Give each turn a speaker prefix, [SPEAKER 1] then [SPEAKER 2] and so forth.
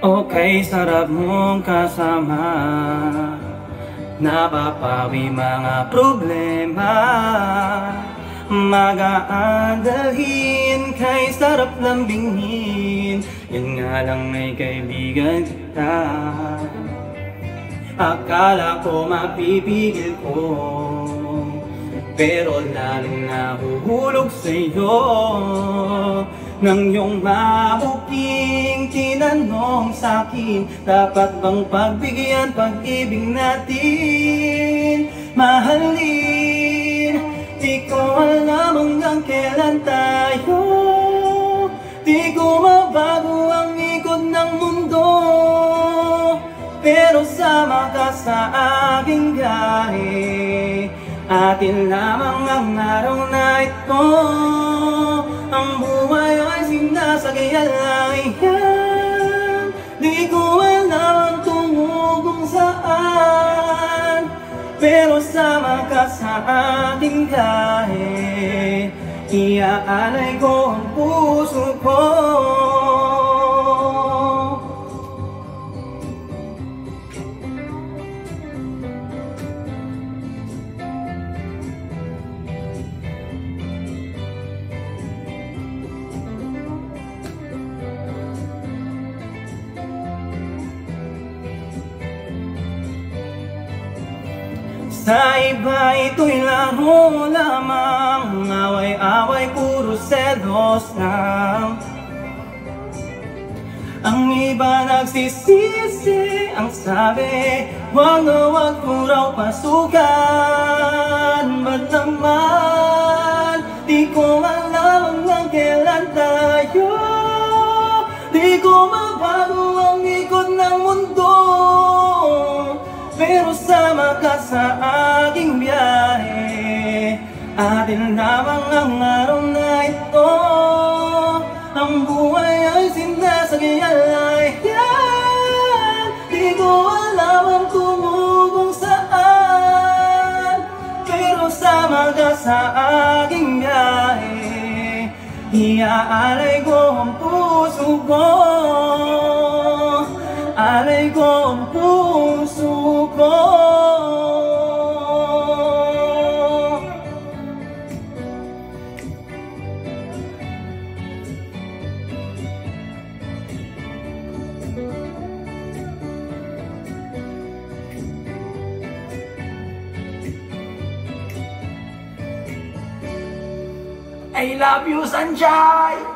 [SPEAKER 1] Okay, sarap mong kasama, napapawi mga problema. Magaan dalhin, kay sarap lambingin. Yun nga lang may kaibigan kita. Akala ko mapipigil ko, pero lalong nahuhulog sa'yo. Nang iyong mabuking tinanong sa'kin, dapat bang pagbigyan pag-ibig natin? Mahalin, di ko alam hanggang kailan tayo. Di ko mabago ang ikot ng mundo, pero sama ka sa aking biyahe. Atin lamang ang araw na ito. Ang buhay ay sinasagayan lang yan. Di ko alam ang tungo kung saan, pero sama ka sa aking biyahe. Iaalay ko ang puso ko. Sa iba ito'y laro lamang, away-away puro selos lang. Ang iba nagsisisi, ang sabi, wag na wag ko raw pasukan. Ba't naman, di ko alam hanggang kailan tayo. Di ko mabago ang ikot ng mundo, pero sama ka sa aking biyahe. Atin lamang ang araw na ito. Ang buhay ay sinasagayan lang yan. Di ko alam ang tungo kung saan, pero sama ka sa aking biyahe. Iaalay ko ang puso ko. Alay ko ang puso ko. I love you, Sanjay!